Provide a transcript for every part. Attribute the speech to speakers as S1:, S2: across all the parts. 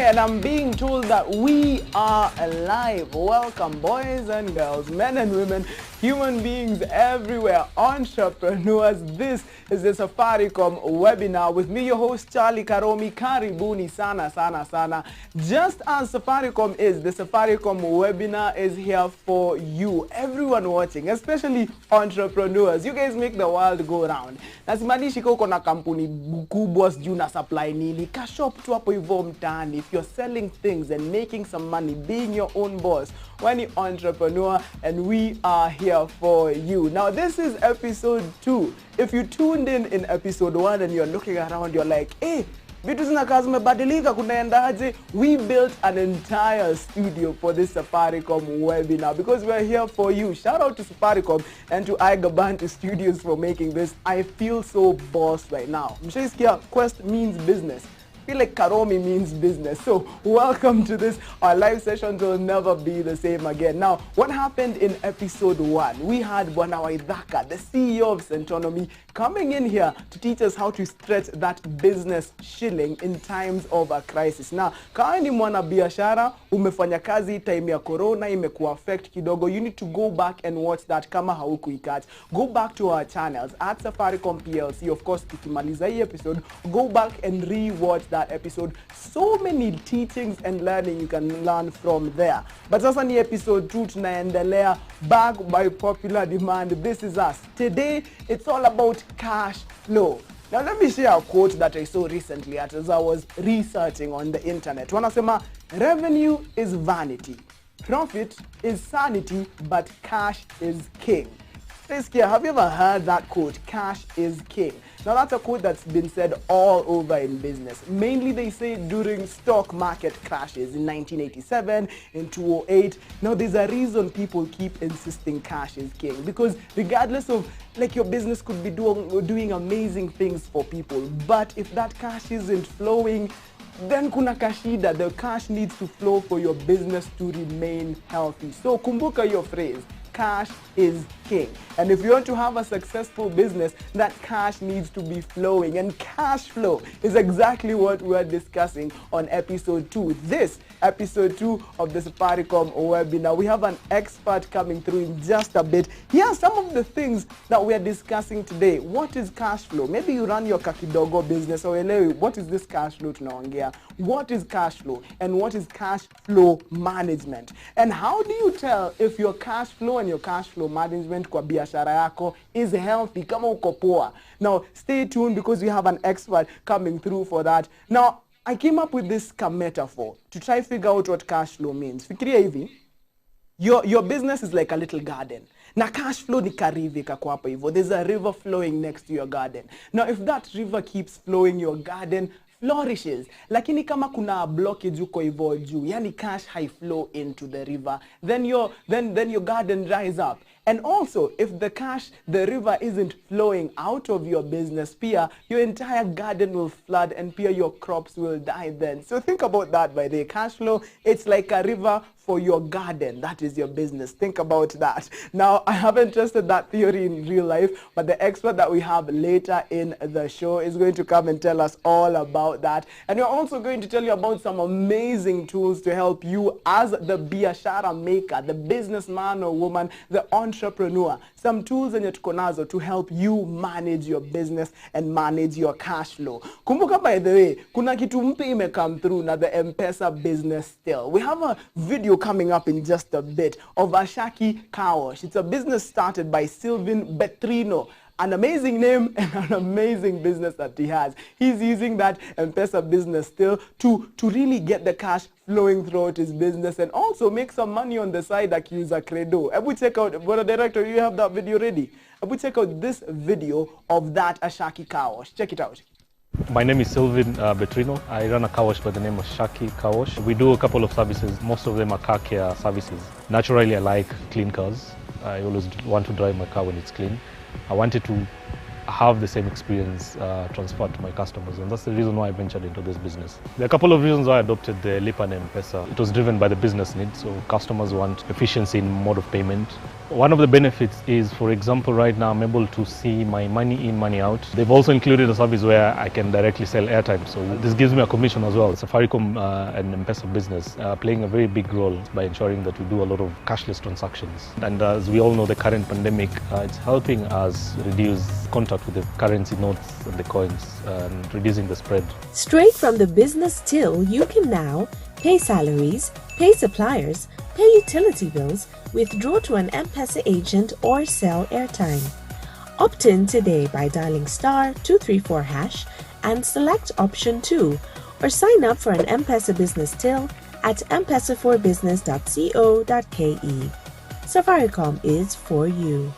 S1: and I'm being told that we are alive. Welcome, boys and girls, men and women, human beings everywhere, entrepreneurs. This is the Safaricom webinar with me, your host, Charlie Karomi. Karibuni sana, sana, sana. Just as Safaricom is, the Safaricom webinar is here for you. Everyone watching, especially entrepreneurs. You guys make the world go round. Nasimanishi uko na kampuni kubwa sijui na supply nini. Ka shop tu hapo hivyo mtaani. If you're selling things and making some money, being your own boss, when you're entrepreneur, and we are here for you. Now this is episode 2. If you tuned in episode 1 and you're looking around, you're like, hey, vitu zinakaa zimebadilika kunaendaje? We built an entire studio for this Safaricom webinar because we're here for you. Shout out to Safaricom and to Igabantu Studios for making this. I feel so boss right now. Mshaisikia Quest means business. I feel like Karomi means business. So welcome to this. Our live sessions will never be the same again. Now, what happened in episode 1? We had Bwana Waithaka, the CEO of Centonomy, coming in here to teach us how to stretch that business shilling in times of a crisis. Now, kama ni mwana biashara, umefanya kazi time ya corona, imekuwa affect kidogo, you need to go back and watch that kama haukuikat. Go back to our channels at Safaricom PLC. Of course, tukimaliza hii episode, go back and re-watch that episode. So many teachings and learning you can learn from there. But sasa ni episode 2 tunaendelea, back by popular demand. This is us. Today, it's all about cash flow. Now let me share a quote that I saw recently as I was researching on the internet. Wanasema, revenue is vanity, profit is sanity, but cash is king. Have you ever heard that quote? Cash is king. Now that's a quote that's been said all over in business. Mainly they say during stock market crashes in 1987, in 2008. Now there's a reason people keep insisting cash is king. Because regardless of, like, your business could be doing amazing things for people. But if that cash isn't flowing, then kuna kashida. The cash needs to flow for your business to remain healthy. So kumbuka your phrase. Cash is king. And if you want to have a successful business, that cash needs to be flowing. And cash flow is exactly what we're discussing on episode 2. This episode 2 of the Safaricom webinar. We have an expert coming through in just a bit. Here are some of the things that we are discussing today. What is cash flow? Maybe you run your kakidogo business. Or what is this cash flow tunaongea? What is cash flow? And what is cash flow management? And how do you tell if your cash flow and your cash flow management kwa biashara yako is healthy kama uko poa? Now, stay tuned because we have an expert coming through for that. Now, I came up with this metaphor to try to figure out what cash flow means. Fikiria hivi, your business is like a little garden. Na cash flow ni karivi kako hapo hivyo. There's a river flowing next to your garden. Now, if that river keeps flowing, your garden flourishes. Lakini kama kuna blockage uko hivyo juu, yani cash high flow into the river, then your garden dries up. And also, if the river isn't flowing out of your business, pia, your entire garden will flood and pia your crops will die then. So think about that, by the way. Cash flow, it's like a river for your garden. That is your business. Think about that. Now, I haven't tested that theory in real life, but the expert that we have later in the show is going to come and tell us all about that. And we're also going to tell you about some amazing tools to help you as the biashara maker, the businessman or woman, the entrepreneur. Some tools zenye tuko nazo to help you manage your business and manage your cash flow. Kumbuka, by the way, kuna kitu mpya imecome through na the M-Pesa business still. We have a video coming up in just a bit of Ashaki Car Wash. It's a business started by Sylvain Betrino. An amazing name and an amazing business that he has. He's using that M-Pesa business still to really get the cash flowing throughout his business and also make some money on the side like use a credo. Abu, check out, Brother Director, you have that video ready? Abu, check out this video of that Ashaki Car Wash. Check it out.
S2: My name is Sylvain Betrino. I run a car wash by the name of Shaki Car Wash. We do a couple of services. Most of them are car care services. Naturally, I like clean cars. I always want to drive my car when it's clean. I wanted to have the same experience transferred to my customers, and that's the reason why I ventured into this business. There are a couple of reasons why I adopted the Lipa and M-Pesa. It was driven by the business needs, so customers want efficiency in mode of payment. One of the benefits is, for example, right now I'm able to see my money in, money out. They've also included a service where I can directly sell airtime. So this gives me a commission as well. Safaricom and M-Pesa business playing a very big role by ensuring that we do a lot of cashless transactions. And as we all know, the current pandemic, it's helping us reduce contact with the currency notes and the coins and reducing the spread.
S3: Straight from the business till, you can now pay salaries, pay suppliers, pay utility bills, withdraw to an M-Pesa agent or sell airtime. Opt in today by dialing *234# and select option 2, or sign up for an M-Pesa business till at mpesa4business.co.ke. Safaricom is for you.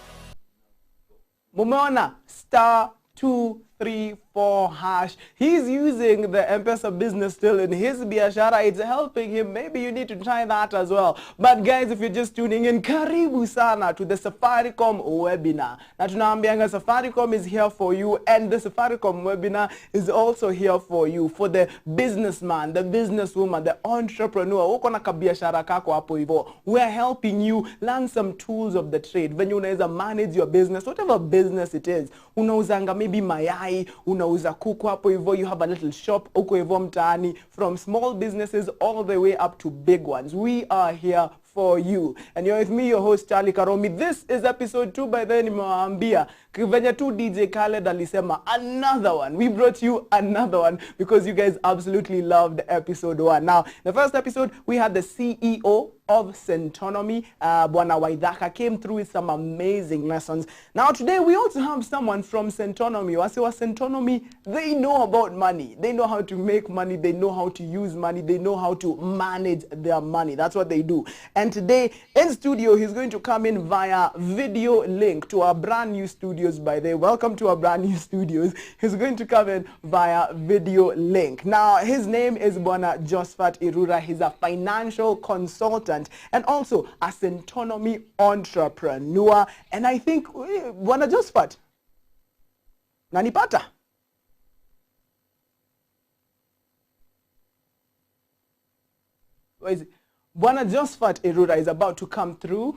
S1: Mumeona *234#. He's using the M-Pesa business still in his biashara. It's helping him. Maybe you need to try that as well. But guys, if you're just tuning in, karibu sana to the Safaricom webinar. Na tunaambianga Safaricom is here for you, and the Safaricom webinar is also here for you, for the businessman, the businesswoman, the entrepreneur. Uko na kabiashara kako hapo hivyo. We're helping you learn some tools of the trade. When you unaweza manage your business, whatever business it is. Unauzanga maybe mayai, unauza kuku hapo hivyo, you have a little shop uko hivyo mtaani, from small businesses all the way up to big ones. We are here for you. And you're with me, your host, Charlie Karomi. This is episode 2 by the nimewaambia. Venye tu DJ Khaled alisema, another one. We brought you another one because you guys absolutely loved episode 1. Now, the first episode, we had the CEO of Centonomy, Bwana Waidhaka, came through with some amazing lessons. Now today we also have someone from Centonomy. Wasiwa Centonomy, they know about money. They know how to make money. They know how to use money. They know how to manage their money. That's what they do. And today in studio, he's going to come in via video link to our brand new studios, by the way. Welcome to our brand new studios. He's going to come in via video link. Now, his name is Bwana Josephat Irura. He's a financial consultant and also a Centonomy entrepreneur. And I think, Bwana Josephat, nanipata? Where is it? Bwana Josephat Irura is about to come through.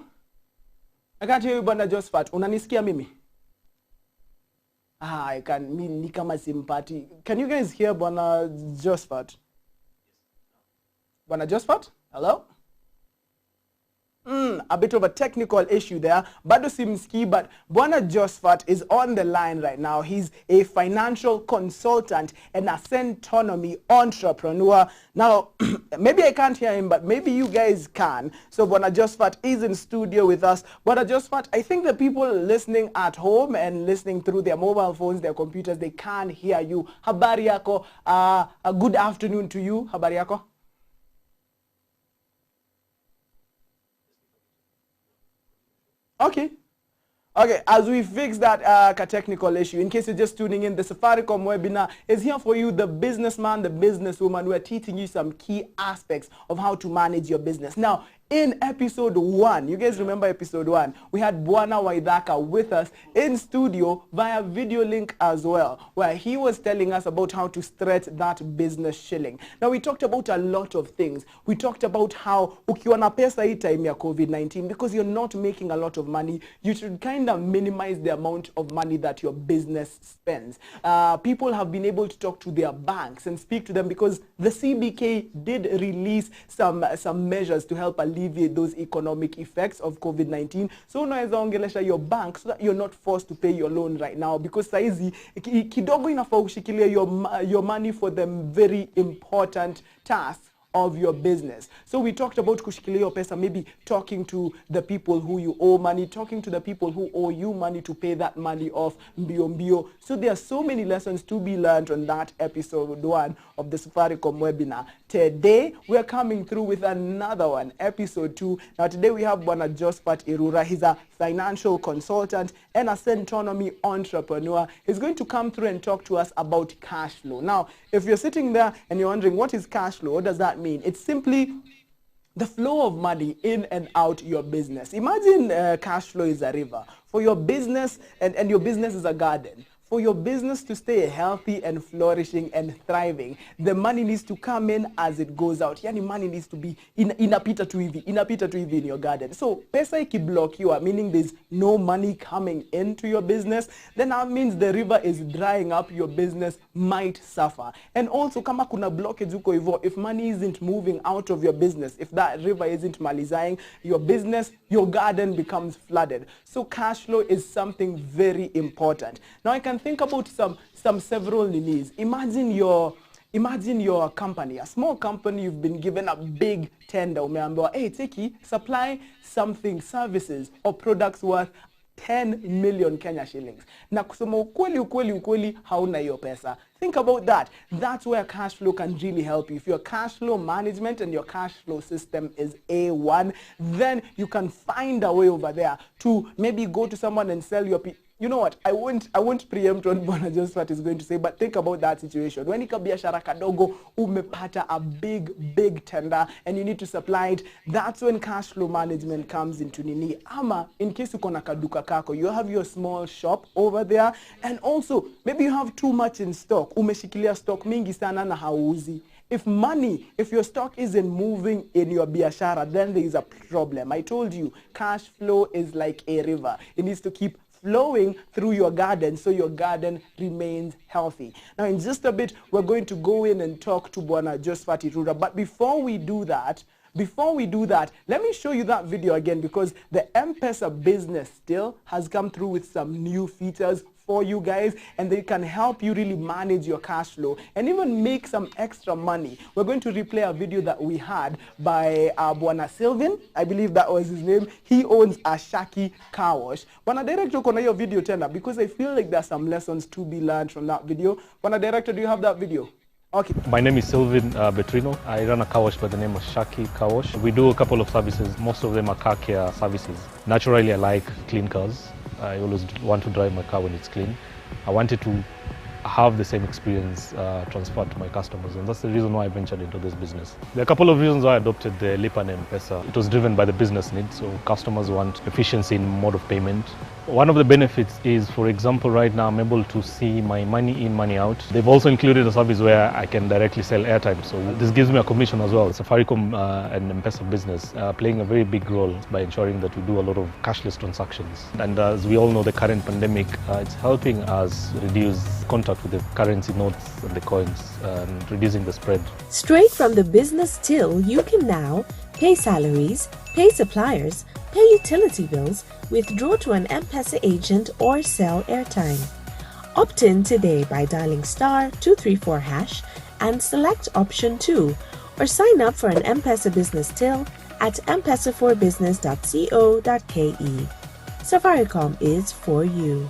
S1: I can't hear you, Bwana Josephat. Unanisikia mimi? I can, ni kama simpati. Can you guys hear Bwana Josephat? Bwana Josephat? Hello? A bit of a technical issue there. Bado simski, but Bwana Josephat is on the line right now. He's a financial consultant and a Centonomy entrepreneur. Now, maybe I can't hear him, but maybe you guys can. So Bwana Josephat is in studio with us. Bwana Josephat, I think the people listening at home and listening through their mobile phones, their computers, they can't hear you. Habari yako? A good afternoon to you. Habari yako? Okay. Okay, as we fix that technical issue, in case you're just tuning in, the Safaricom webinar is here for you, the businessman, the businesswoman. We're teaching you some key aspects of how to manage your business. Now, in episode 1, you guys remember episode 1, we had Bwana Waidhaka with us in studio via video link as well, where he was telling us about how to stretch that business shilling. Now, we talked about a lot of things. We talked about how ukiwa na pesa hii time ya COVID-19, because you're not making a lot of money, you should kind of minimize the amount of money that your business spends. People have been able to talk to their banks and speak to them because the CBK did release some measures to help alleviate those economic effects of COVID-19. So unaweza ongelesha your bank so that you're not forced to pay your loan right now, because saizi kidogo inafaa ushikilie your money for the very important tasks of your business. So we talked about kushikilia your pesa, maybe talking to the people who you owe money, talking to the people who owe you money to pay that money off mbio mbio. So there are so many lessons to be learned on that episode 1 of the Safaricom webinar. Today, we're coming through with another one, episode 2. Now today we have Bwana Josephat Irura. He's a financial consultant and a Centonomy entrepreneur. He's going to come through and talk to us about cash flow. Now, if you're sitting there and you're wondering, what is cash flow? What does that mean? It's simply the flow of money in and out your business. Imagine cash flow is a river. For your business, and your business is a garden. For your business to stay healthy and flourishing and thriving, the money needs to come in as it goes out. Yani money needs to be inapita tu hivi in your garden. So pesa ikiblockiwa, meaning there's no money coming into your business, then that means the river is drying up, your business might suffer. And also kama kuna blockage huko hivyo, if money isn't moving out of your business, if that river isn't malizaing your business, your garden becomes flooded. So cash flow is something very important. Now I can think about some several needs. Imagine your company, a small company, you've been given a big tender. Umeambiwa, hey, Teki, supply something, services or products worth 10 million Kenya shillings. Na kusema ukweli hauna hiyo pesa. Think about that. That's where cash flow can really help you. If your cash flow management and your cash flow system is A1, then you can find a way over there to maybe go to someone and sell your you know what? I won't preempt what Bwana Josephat is going to say, but think about that situation. When ika biashara kadogo umepata a big tender and you need to supply it, that's when cash flow management comes into nini. Ama in case uko na kaduka kako, you have your small shop over there, and also maybe you have too much in stock. Umeshikilia stock mingi sana na hauzi. If your stock isn't moving in your biashara, then there is a problem. I told you, cash flow is like a river. It needs to keep flowing through your garden so your garden remains healthy. Now in just a bit, we're going to go in and talk to Bwana Josephat Irura. But before we do that, let me show you that video again, because the M-Pesa business still has come through with some new features for you guys, and they can help you really manage your cash flow and even make some extra money. We're going to replay a video that we had by Bwana Sylvain, I believe that was his name. He owns a Shaki car wash. Bwana Director, kona hiyo video tena, because I feel like there's some lessons to be learned from that video. Bwana Director, do you have that video? Okay.
S2: My name is Sylvain Betrino. I run a car wash by the name of Shaki Car Wash. We do a couple of services. Most of them are car care services. Naturally, I like clean cars. I always want to drive my car when it's clean. I wanted to have the same experience transferred to my customers, and that's the reason why I ventured into this business. There are a couple of reasons why I adopted the Lipa and M-Pesa. It was driven by the business needs, so customers want efficiency in mode of payment. One of the benefits is, for example, right now I'm able to see my money in, money out. They've also included a service where I can directly sell airtime, so this gives me a commission as well. Safaricom and M-Pesa business playing a very big role by ensuring that we do a lot of cashless transactions. And as we all know, the current pandemic, it's helping us reduce contact with the currency notes and the coins and reducing the spread.
S3: Straight from the business till, you can now pay salaries, pay suppliers, pay utility bills, withdraw to an M-Pesa agent, or sell airtime. Opt in today by dialing *234# and select option 2, or sign up for an M-Pesa business till at mpesa4business.co.ke. Safaricom is for you.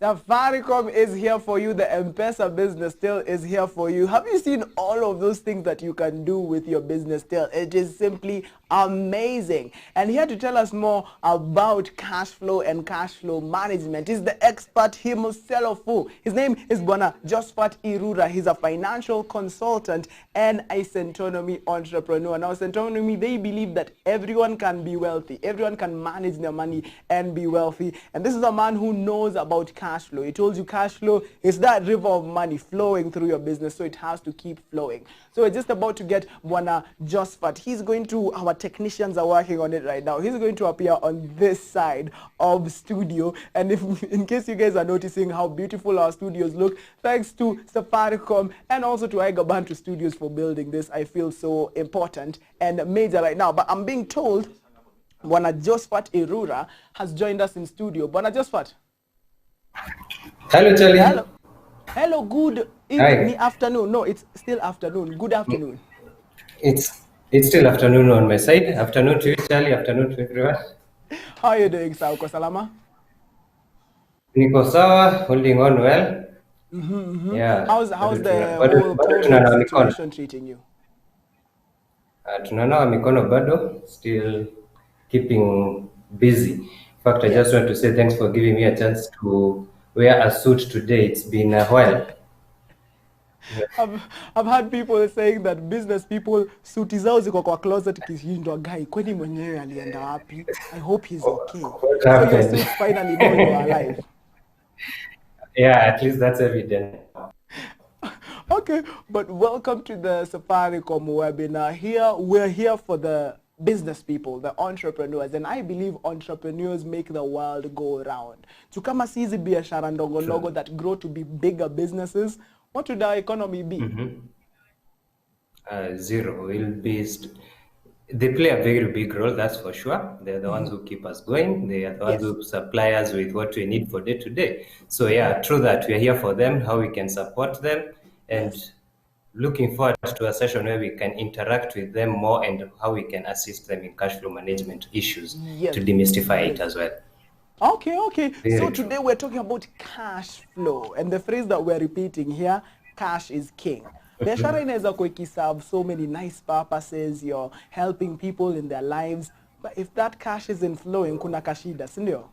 S1: Safaricom is here for you. The M-Pesa business still is here for you. Have you seen all of those things that you can do with your business still? It is simply amazing. And here to tell us more about cash flow and cash flow management is the expert himself. His name is Bwana Josephat Irura. He's a financial consultant and a Centonomy entrepreneur. Now, Centonomy, they believe that everyone can be wealthy. Everyone can manage their money and be wealthy. And this is a man who knows about cash flow. He told you cash flow is that river of money flowing through your business, so it has to keep flowing. So we're just about to get Bwana Josephat. He's going to, our technicians are working on it right now. He's going to appear on this side of studio. And if, in case you guys are noticing how beautiful our studios look, thanks to Safaricom and also to Aigabantu Studios for building this. I feel so important and major right now. But I'm being told Bwana Josephat Irura has joined us in studio. Bwana Josephat.
S4: Hello, Charlie.
S1: Hello, good evening, afternoon. No, it's still afternoon. Good afternoon.
S4: It's still afternoon on my side. Afternoon to you, Charlie. Afternoon to everyone.
S1: How are you doing, sir? Uko salama?
S4: Niko sawa, holding on well. Yeah.
S1: How's the whole COVID situation treating you?
S4: Tunanawa mikono bado, still keeping busy. In fact, I just want to say thanks for giving me a chance to wear a suit today. It's been a while.
S1: I've had people saying that business people suti zao ziko kwa closet kishindwa guy kwani mwenyewe alienda wapi? I hope he's okay. So your suit finally know you're alive.
S4: Yeah, at least that's evident.
S1: Okay, but welcome to the Safaricom webinar. We're here for the business people, the entrepreneurs, and I believe entrepreneurs make the world go round. To kama si hizi biashara ndogo ndogo
S4: True.
S1: that grow to be bigger businesses, what would our economy be?
S4: Zero will be. They play a very big role, that's for sure. They're the ones who keep us going. They are the ones
S1: Yes.
S4: who supply us with what we need for day to day. So yeah, true that we are here for them, how we can support them, and
S1: Yes.
S4: looking forward to a session where we can interact with them more and how we can assist them in cash flow management issues
S1: Yes.
S4: to demystify it
S1: Yes.
S4: as well.
S1: Okay. So
S4: Very
S1: today
S4: true.
S1: we're talking about cash flow, and the phrase that we're repeating here, cash is king. Biashara inaweza kuwa ikiserve so many nice purposes, you're helping people in their lives, but if that cash isn't flowing, kuna kashida, si ndio?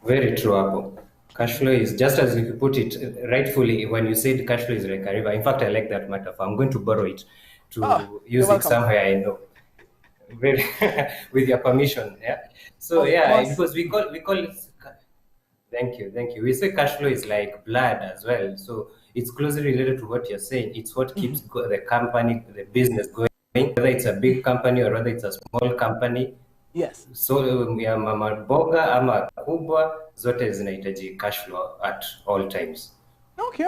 S4: Very true, Apple. Cash flow is just as if you put it rightfully when you said cash flow is like a river. In fact, I like that metaphor. I'm going to borrow it
S1: Ah,
S4: to
S1: you're
S4: use it
S1: welcome.
S4: somewhere I know. Very, with your permission. Yeah. So
S1: Of
S4: yeah,
S1: course.
S4: because we call it. Thank you. We say cash flow is like blood as well. So it's closely related to what you're saying. It's what keeps the company, the business going. Whether it's a big company or whether it's a small company,
S1: Yes.
S4: so ya mama boga ama kubwa zote zinahitaji cash flow at all times.
S1: Okay.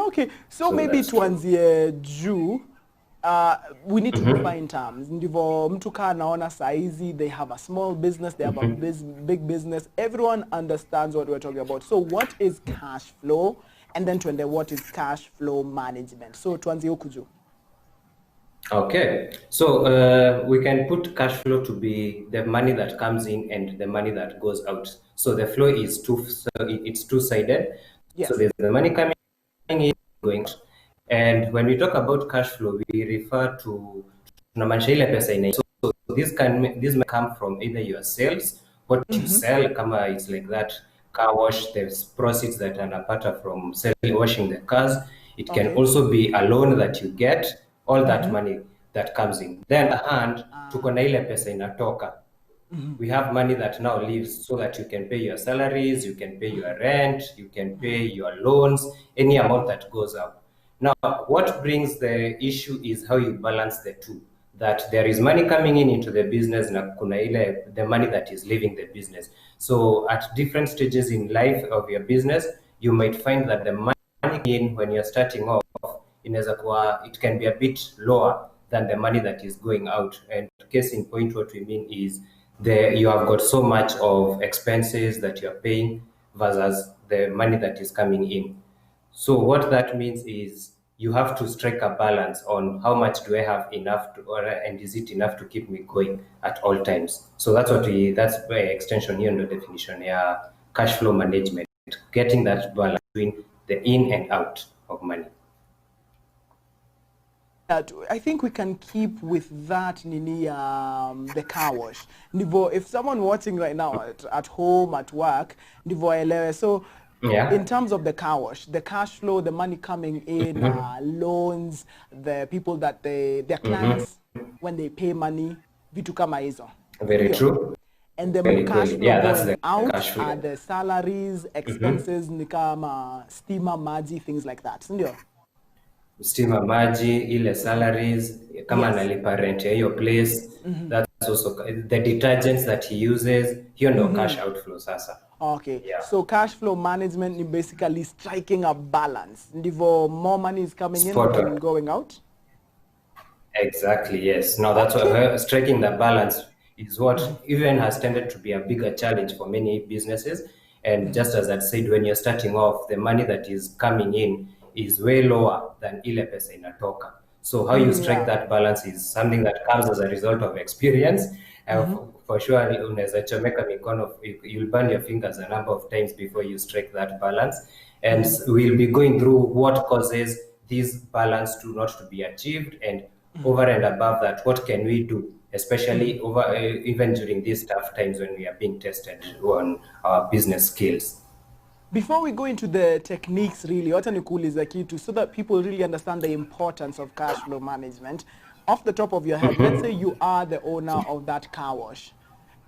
S1: So
S4: So
S1: maybe
S4: that's true.
S1: tuanzie juu. We need to define terms. Ndivyo mtu kaa anaona saizi, they have a small business, they have a big business. Everyone understands what we're talking about. So what is cash flow? And then tuende what is cash flow management. So tuanzie huku juu.
S4: Okay, so we can put cash flow to be the money that comes in and the money that goes out. So the flow is it's two-sided. So
S1: Yes.
S4: there's the money coming in, going out. And when we talk about cash flow, we refer to tunamaanisha ile pesa ina. So this may come from either your sales, what you sell, kama it's like that car wash, there's proceeds that anapata from selling, washing the cars. It can
S1: Okay.
S4: also be a loan that you get, all that money that comes in. Then the hand, tuko na ile pesa inatoka. We have money that now leaves so that you can pay your salaries, you can pay your rent, you can pay your loans, any amount that goes up. Now, what brings the issue is how you balance the two. That there is money coming in into the business, na kuna ile the money that is leaving the business. So at different stages in life of your business, you might find that the money in when you're starting off, inaweza kuwa it can be a bit lower than the money that is going out. And case in point, what we mean is you have got so much of expenses that you're paying versus the money that is coming in. So what that means is you have to strike a balance on how much do I have enough to, and is it enough to keep me going at all times. So that's by extension here in the definition, yeah, cash flow management, getting that balance between the in and out of money.
S1: I think we can keep with that nini the car wash. Ndivyo if someone watching right now at home, at work, ndivyo aelewe. So
S4: Yeah.
S1: in terms of the car wash, the cash flow, the money coming in, loans, the people that their clients when they pay money, vitu kama hizo.
S4: Very
S1: Ndio.
S4: true.
S1: And the
S4: Very
S1: cash
S4: good.
S1: flow
S4: Yeah, that's
S1: going
S4: the
S1: out
S4: cash flow.
S1: are the salaries, expenses, ni kama stima, maji, things like that. Ndio.
S4: Stima, maji, ile salaries, kama
S1: Yes.
S4: analipa rent ya hiyo place, that's also the detergents that he uses, hiyo ndo cash outflow sasa.
S1: Okay,
S4: Yeah.
S1: so cash flow management is basically striking a balance. Ndivyo more money is coming
S4: Spot
S1: in
S4: on.
S1: than going out.
S4: Exactly, yes. Now that's what striking the balance is what even has tended to be a bigger challenge for many businesses. And just as I said, when you're starting off, the money that is coming in is way lower than ile pesa inatoka. So how you strike
S1: Yeah.
S4: that balance is something that comes as a result of experience. For sure, unaweza chomeka mikono, you'll burn your fingers a number of times before you strike that balance. And we'll be going through what causes this balance to not to be achieved, and over and above that, what can we do, especially over even during these tough times when we are being tested on our business skills.
S1: Before we go into the techniques really, wacha nikuulize kitu so that people really understand the importance of cash flow management. Off the top of your head, let's say you are the owner of that car wash.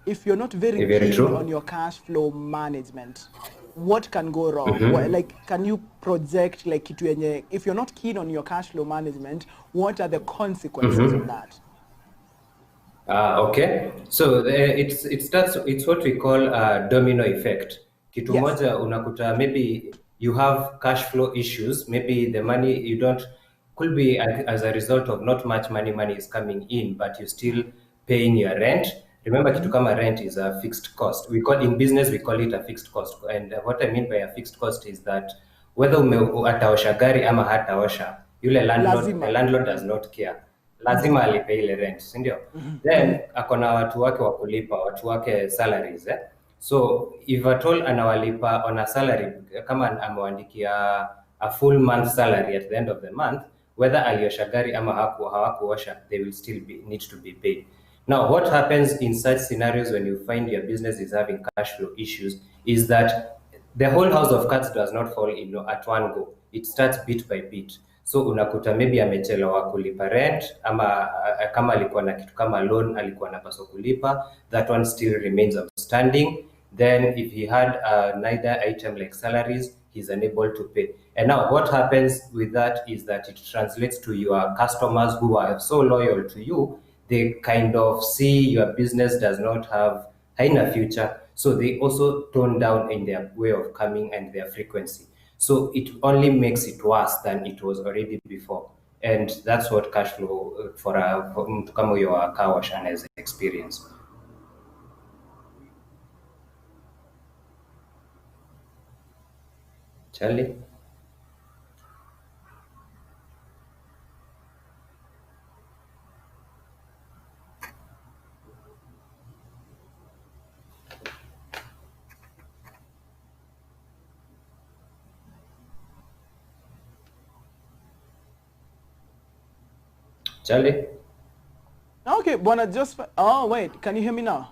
S1: If you're not very
S4: Very
S1: keen
S4: true.
S1: on your cash flow management, what can go wrong? Like, can you project like kitu yenye, if you're not keen on your cash flow management, what are the consequences of that?
S4: Okay. So it's what we call a domino effect. Kitu
S1: Yes.
S4: moja unakuta maybe you have cash flow issues. Maybe the money you don't could be as a result of not much money is coming in, but you're still paying your rent. Remember, kitu kama rent is a fixed cost. We call in business we call it a fixed cost. And what I mean by a fixed cost is that whether ataosha gari ama hataosha, yule landlord,
S1: Lazima.
S4: the landlord does not care, lazima alipe ile rent, si ndio? Then akona watu wake wa kulipa, watu wake salaries so if at all anawalipa on a salary, kama amewandikia a full month salary at the end of the month, whether aliosha gari ama hawakuosha, they will still need to be paid. Now, what happens in such scenarios when you find your business is having cash flow issues is that the whole house of cards does not fall in at one go. It starts bit by bit. So unakuta maybe amechelewa kulipa rent ama kama alikuwa na kitu kama loan alikuwa anapaswa kulipa, that one still remains outstanding. Then if he had neither item like salaries, he's unable to pay. And now what happens with that is that it translates to your customers who are so loyal to you. They kind of see your business does not have haina future, so they also tone down in their way of coming and their frequency. So it only makes it worse than it was already before. And that's what cash flow for mtu kama huyo wa car wash anaweza experience. Charlie? Charlie?
S1: Okay, Bwana Josephat. Oh, wait, can you hear me now?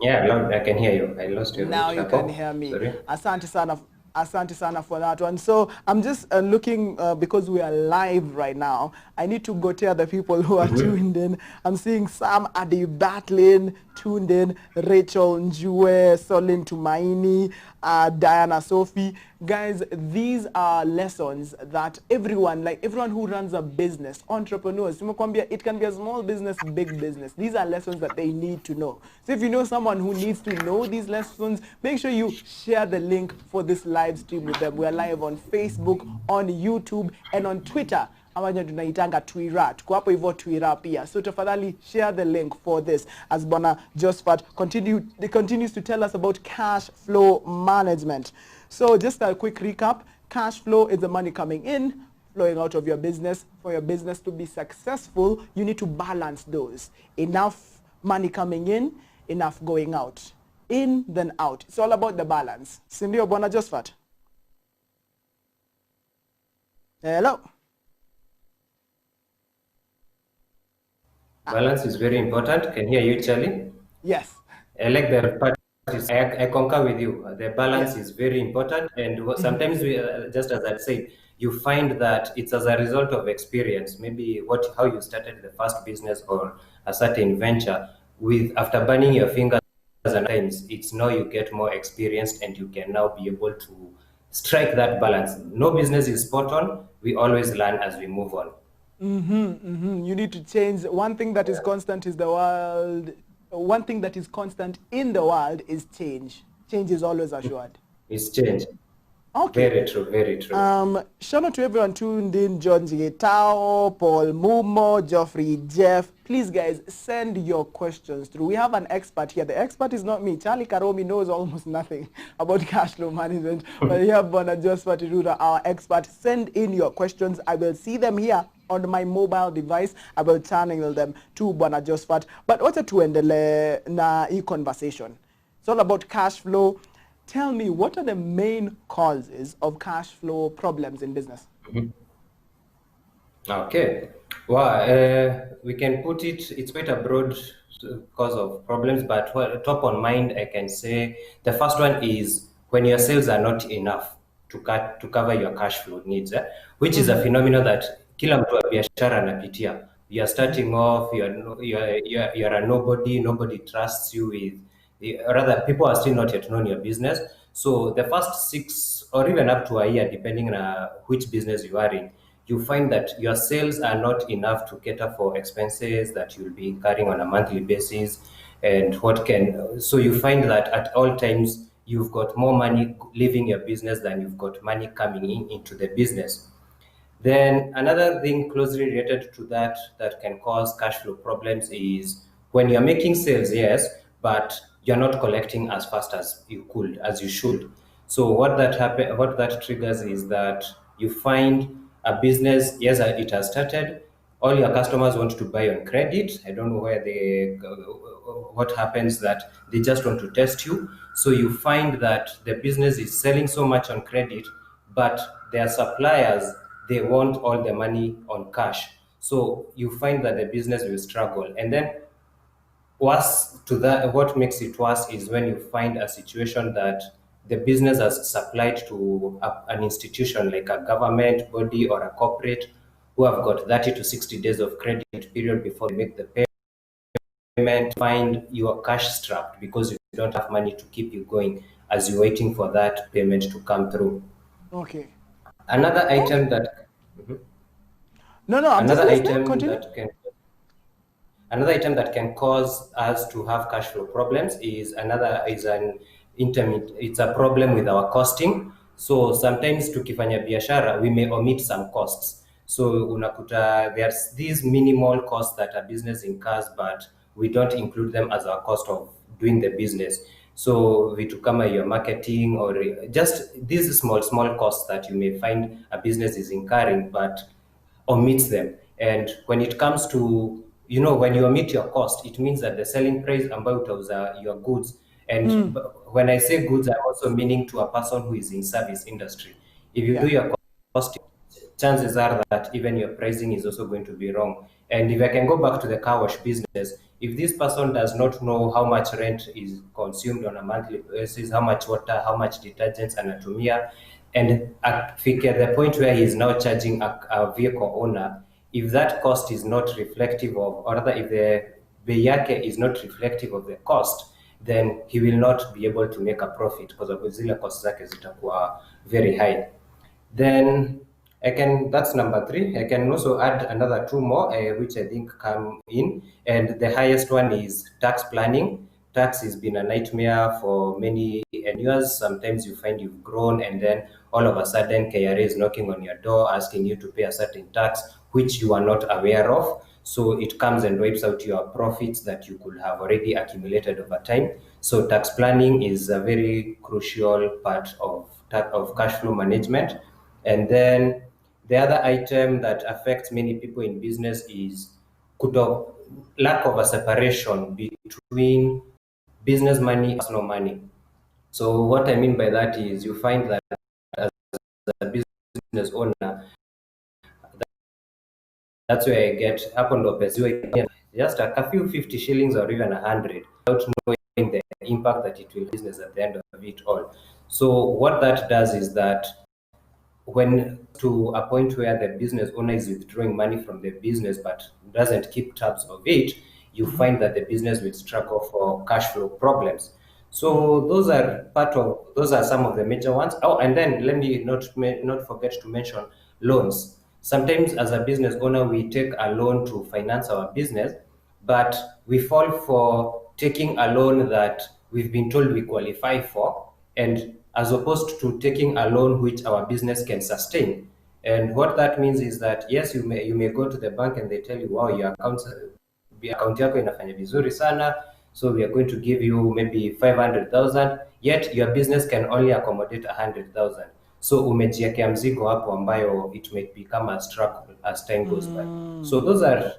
S4: Yeah, loud, I can hear you. I lost you.
S1: Now you can hear me.
S4: Sorry.
S1: Asante sana for that one. So I'm just looking, because we are live right now, I need to go tell the people who are tuned in. I'm seeing Sam Adi Batlin tuned in, Rachel Njue, Solin Tumaini, Diana Sophie. Guys, these are lessons that everyone who runs a business, entrepreneurs, it can be a small business, big business. These are lessons that they need to know. So if you know someone who needs to know these lessons, make sure you share the link for this live stream with them. We are live on Facebook, on YouTube, and on Twitter. Ambayo tunaitanga Twitter. Tuko hapo hivyo Twitter pia. So tafadhali share the link for this as Bwana Josephat continues to tell us about cash flow management. So just a quick recap. Cash flow is the money coming in, flowing out of your business. For your business to be successful, you need to balance those. Enough money coming in, enough going out. In, then out. It's all about the balance. Sindio, Bwana Josephat? Hello?
S4: Balance is very important. Can hear you, Charlie?
S1: Yes.
S4: I like the part. I concur with you. The balance is very important, and sometimes we, just as I said, you find that it's as a result of experience. Maybe how you started the first business or a certain venture. With after burning your fingers, and times it's now you get more experienced, and you can now be able to strike that balance. No business is spot on. We always learn as we move on.
S1: You need to change. One thing that is constant is the world. One thing that is constant in the world is change. Change is always assured.
S4: It's change.
S1: Okay.
S4: Very true, very true.
S1: Shout out to everyone tuned in. John Getao, Paul Mumo, Geoffrey, Jeff. Please, guys, send your questions through. We have an expert here. The expert is not me. Charlie Karomi knows almost nothing about cash flow management. But we have Bwana Josephat Irura, our expert. Send in your questions. I will see them here on my mobile device. I will channel them to Bwana Josephat. But wacha tuendele na hii conversation. It's all about cash flow. Tell me, what are the main causes of cash flow problems in business?
S4: Okay. Well, we can put it's quite a broad cause of problems, but top on mind, I can say the first one is when your sales are not enough to cover your cash flow needs, which is a phenomenon that kila mtu wa biashara anapitia. You are starting off, you're a nobody trusts you with, rather people are still not yet known your business. So the first 6 or even up to a year, depending on which business you are in, you find that your sales are not enough to cater for expenses that you'll be incurring on a monthly basis. And so you find that at all times you've got more money leaving your business than you've got money coming in into the business. Then another thing closely related to that can cause cash flow problems is when you're making sales, yes, but you're not collecting as fast as you should. So what that triggers is that you find a business, yes, it has started. All your customers want to buy on credit. I don't know what happens that they just want to test you. So you find that the business is selling so much on credit, but their suppliers, they want all the money on cash. So you find that the business will struggle. And then worse to that, what makes it worse is when you find a situation that the business has supplied to an institution like a government body or a corporate who have got 30 to 60 days of credit period before they make the payment. Find you are cash strapped because you don't have money to keep you going as you're waiting for that payment to come through.
S1: Okay.
S4: Another
S1: Okay.
S4: item that
S1: No, I'm just
S4: another
S1: listening.
S4: item
S1: Continue.
S4: that can Another item that can cause us to have cash flow problems is it's a problem with our costing. So sometimes tukifanya biashara we may omit some costs. So unakuta there's these minimal costs that a business incurs, but we don't include them as our cost of doing the business. So vitu kama your marketing or just these small costs that you may find a business is incurring, but omits them. And when it comes to, when you omit your cost, it means that the selling price about your goods. And when I say goods, I'm also meaning to a person who is in service industry. If you do
S1: Yeah.
S4: your cost, chances are that even your pricing is also going to be wrong. And if I can go back to the car wash business, if this person does not know how much rent is consumed on a monthly basis, how much water, how much detergents, anatumia, and at the point where he is now charging a vehicle owner, if that cost is not reflective of, or rather if the bei yake is not reflective of the cost, then he will not be able to make a profit because of zile cost zake zitakuwa very high. Then that's number three. I can also add another two more, which I think come in. And the highest one is tax planning. Tax has been a nightmare for many years. Sometimes you find you've grown, and then all of a sudden, KRA is knocking on your door asking you to pay a certain tax, which you are not aware of. So it comes and wipes out your profits that you could have already accumulated over time. So tax planning is a very crucial part of cash flow management. And then the other item that affects many people in business is lack of a separation between business money and personal money. So what I mean by that is you find that as a business owner, that's where I get hapo ndo pesa just a few 50 shillings or even 100 without knowing the impact that it will business at the end of it all. So what that does is that when to a point where the business owner is withdrawing money from the business but doesn't keep tabs of it, you find that the business will struggle for cash flow problems. So those are some of the major ones. Oh, and then let me not forget to mention loans. Sometimes as a business owner, we take a loan to finance our business, but we fall for taking a loan that we've been told we qualify for, and as opposed to taking a loan which our business can sustain. And what that means is that yes, you may go to the bank and they tell you, wow, your account yako inafanya vizuri sana, so we are going to give you maybe 500,000, yet your business can only accommodate 100,000. So umejiekea mzigo hapo ambayo it may become a struggle as time goes by. So those are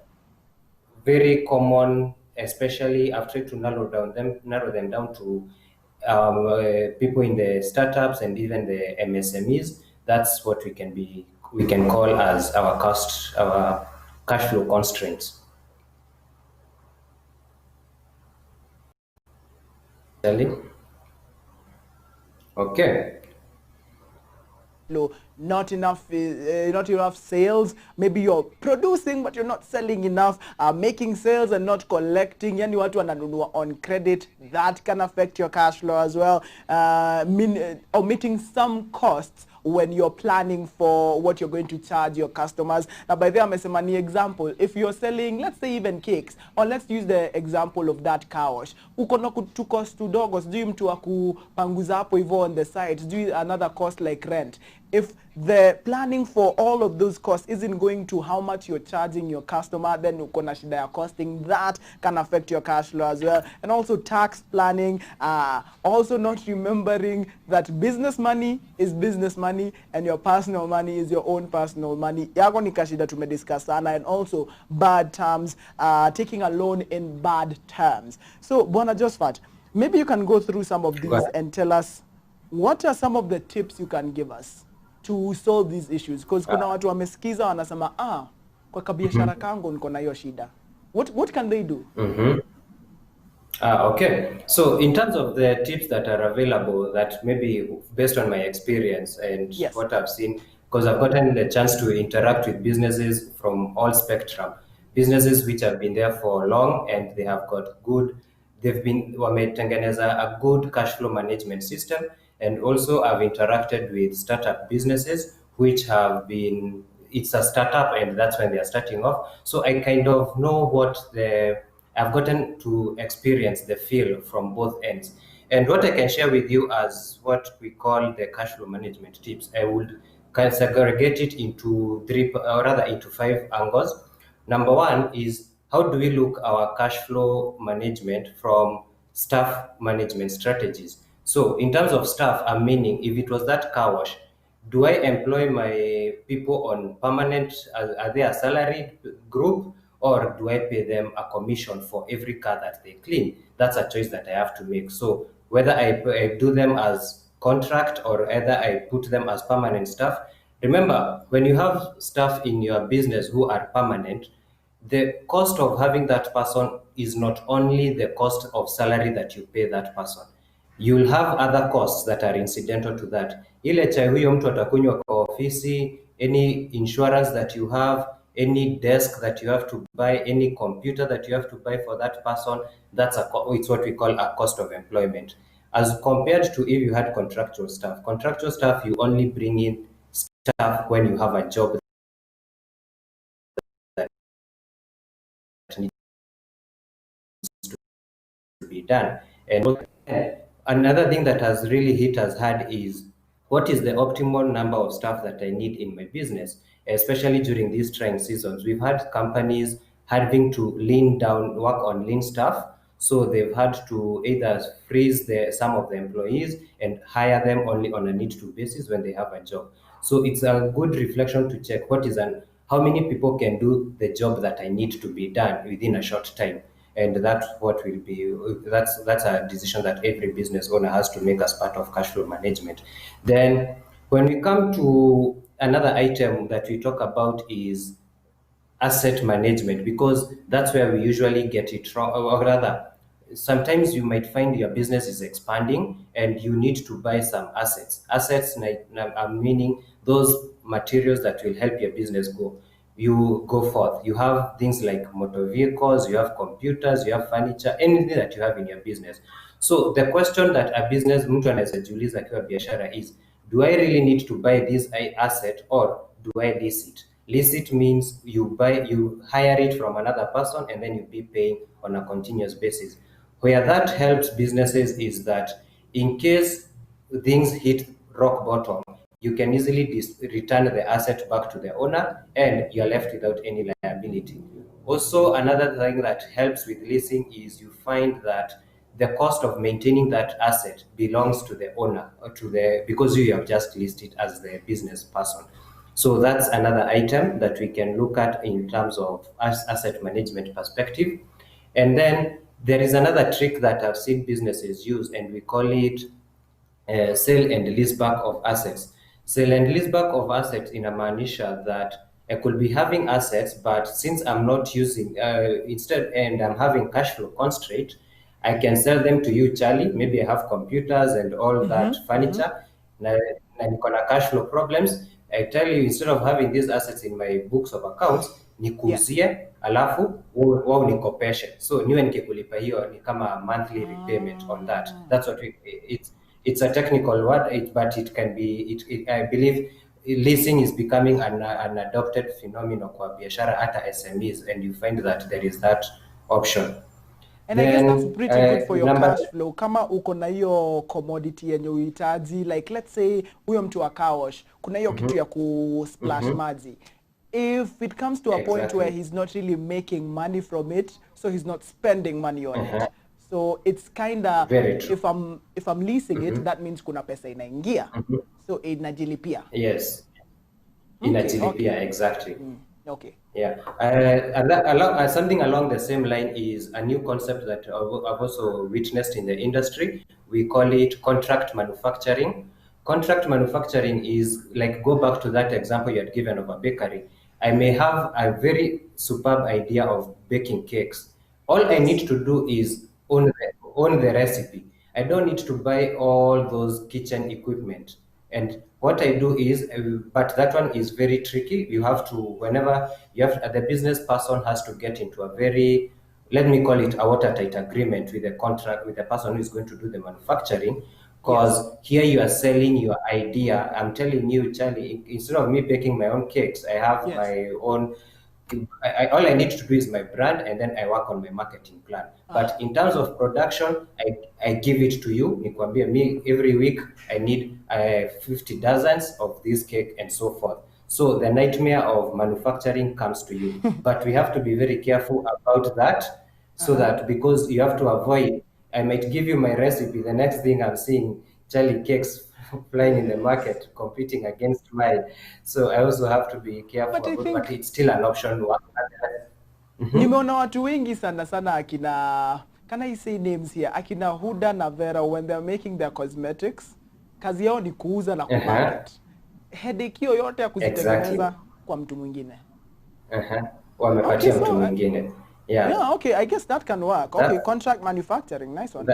S4: very common, especially after to narrow them down to people in the startups and even the MSMEs. That's what we can call as our cash flow constraints. Okay.
S1: flow, not enough sales. Maybe you're producing but you're not selling enough, making sales and not collecting, yani watu wananunua on credit. That can affect your cash flow as well. Omitting some costs when you're planning for what you're going to charge your customers. Now by the way, amesema ni example, if you're selling, let's say even cakes, or let's use the example of that car wash, uko na tu cost tudogo, sijui mtu wa kupanguza hapo hivyo on the side, sijui another cost like rent. If the planning for all of those costs isn't going to how much you're charging your customer, then uko na shida ya costing. That can affect your cash flow as well. And also tax planning, also not remembering that business money is business money and your personal money is your own personal money. Yako ni kashida tumediscuss sana. And also bad terms, taking a loan in bad terms. So Bwana Josephat, maybe you can go through some of these and tell us what are some of the tips you can give us to solve these issues, because kuna watu wamesikiza wanasema kwa kabiashara kangu niko na hiyo shida. What can they do?
S4: Okay, so in terms of the tips that are available, that maybe based on my experience and what I've seen, because I've gotten the chance to interact with businesses from all spectrum, businesses which have been there for long and they have got good, wametengeneza a good cash flow management system. And also I've interacted with startup businesses which have been, it's a startup and that's when they are starting off. So I kind of know I've gotten to experience the feel from both ends. And what I can share with you as what we call the cash flow management tips, I would segregate it into into 5 angles. Number one is, how do we look our cash flow management from staff management strategies? So in terms of staff, I'm meaning if it was that car wash, do I employ my people on permanent, are they a salaried group, or do I pay them a commission for every car that they clean? That's a choice that I have to make. So whether I do them as contract or either I put them as permanent staff. Remember, when you have staff in your business who are permanent, the cost of having that person is not only the cost of salary that you pay that person. You'll have other costs that are incidental to that. Ile chai huyo mtu atakunywa kwa ofisi, any insurance that you have, any desk that you have to buy, any computer that you have to buy for that person, it's what we call a cost of employment. As compared to if you had contractual staff. Contractual staff, you only bring in staff when you have a job that needs to be done. And another thing that has really hit us hard is, what is the optimal number of staff that I need in my business, especially during these trying seasons. We've had companies having to work on lean staff. So they've had to either freeze some of the employees and hire them only on a need-to basis when they have a job. So it's a good reflection to check how many people can do the job that I need to be done within a short time. And that's a decision that every business owner has to make as part of cash flow management. Then when we come to another item that we talk about is asset management, because that's where we usually get it wrong, or rather, sometimes you might find your business is expanding and you need to buy some assets. Assets, meaning those materials that will help your business you go forth. You have things like motor vehicles, you have computers, you have furniture, anything that you have in your business. So the question that a business mtu anaweza jiuliza akiwa biashara is, do I really need to buy this asset, or do I lease it? Lease it means you hire it from another person and then you be paying on a continuous basis. Where that helps businesses is that in case things hit rock bottom, you can easily return the asset back to the owner and you're left without any liability. Also, another thing that helps with leasing is you find that the cost of maintaining that asset belongs to the owner, or because you have just leased it as the business person. So that's another item that we can look at in terms of asset management perspective. And then there is another trick that I've seen businesses use, and we call it sale and leaseback of assets. Sale and leaseback of assets inamaanisha that I could be having assets, but since I'm not using, and I'm having cash flow constraint, I can sell them to you, Charlie. Maybe I have computers and all that furniture. Na na niko na cash flow problems, I tell you, instead of having these assets in my books of accounts, nikuuzie, alafu wewe unikopeshe, so niwe nikikulipa hiyo ni kama monthly repayment on that. That's what it's a technical word, but it can be, I believe leasing is becoming an adopted phenomenon kwa biashara hata SMEs, and you find that there is that option.
S1: And then, I guess that's pretty good for your cash flow. Kama uko na hiyo commodity yenye uhitaji, like let's say huyo mtu wa car wash, kuna hiyo kitu ya ku splash maji. If it comes to a point where he's not really making money from it, so he's not spending money on it. So it's kind of, if I'm leasing it, that means kuna pesa inaingia. So inajilipia.
S4: Yes. Inajilipia, exactly.
S1: Okay.
S4: Yeah. Something along the same line is a new concept that I've also witnessed in the industry. We call it contract manufacturing. Contract manufacturing is like, go back to that example you had given of a bakery. I may have a very superb idea of baking cakes. All I need to do is own the recipe. I don't need to buy all those kitchen equipment. And what I do is, but that one is very tricky. You have to, whenever you have, the business person has to get into a very, let me call it a watertight agreement with the contract, with the person who is going to do the manufacturing. Because here you are selling your idea. I'm telling you, Charlie, instead of me baking my own cakes, I have my own, all I need to do is my brand, and then I work on my marketing plan. But in terms of production, I give it to you. Nikwambia, me every week I need 50 dozens of this cake and so forth. So the nightmare of manufacturing comes to you. But we have to be very careful about that, so that, because you have to avoid, I might give you my recipe, the next thing I'm seeing Charlie cakes flying in the market competing against mine. So I also have to be careful, but it's still an option.
S1: Nimeona watu wengi sana akina, can I say names here? Akina Huda na Vera, when they're making their cosmetics, kazi yao ni kuuza na kumarket. Headache hiyo yote ya kuzitengeneza kwa mtu mwingine.
S4: Wamepatia mtu mwingine.
S1: Yeah, okay, I guess that can work. Okay, contract manufacturing, nice one.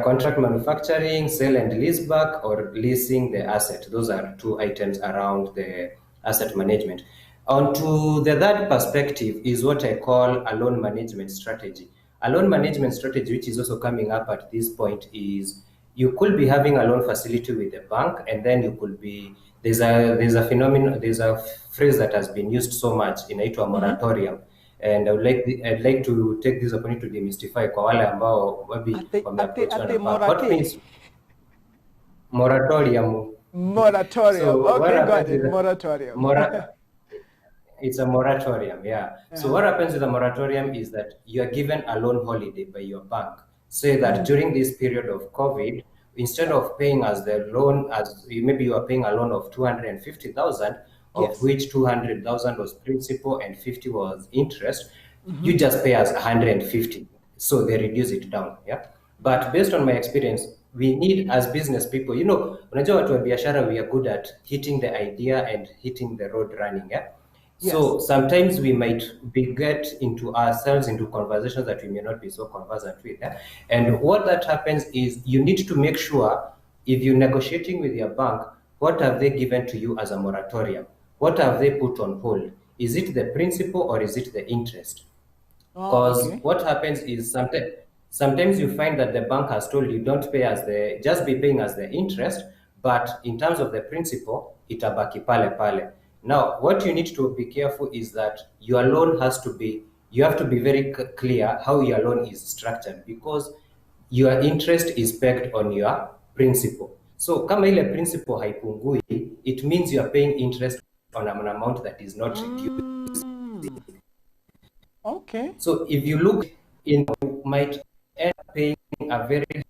S4: Contract manufacturing, sell and lease back, or leasing the asset. Those are two items around the asset management. Onto the third perspective is what I call a loan management strategy. A loan management strategy, which is also coming up at this point, is you could be having a loan facility with the bank, and then you could be, there's a phenomenon, there's a phrase that has been used so much, inaitwa moratorium. And I'd like to take this opportunity to demystify kwa wale ambao maybe what means moratorium.
S1: So okay, got it. Moratorium.
S4: It's a moratorium, yeah. So what happens with a moratorium is that you are given a loan holiday by your bank. Say that during this period of COVID, instead of paying as the loan, as maybe you are paying a loan of 250,000, of which 200,000 was principal and 50 was interest, you just pay as 150. So they reduce it down, yeah. But based on my experience, we need, as business people, unajua watu wa biashara, we are good at hitting the idea and hitting the road running, yeah. So sometimes we might get into ourselves into conversations that we may not be so conversant with. Yeah? And what that happens is you need to make sure, if you're negotiating with your bank, what have they given to you as a moratorium? What have they put on hold? Is it the principal or is it the interest? Because what happens is sometimes you find that the bank has told you don't pay as just be paying as the interest, but in terms of the principal, itabaki pale pale. Now, what you need to be careful is that your loan you have to be very clear how your loan is structured, because your interest is pegged on your principal. So, kama ile principal haipungui, it means you are paying interest on an amount that is not reduced.
S1: Okay.
S4: So, if you look, you might end up paying a very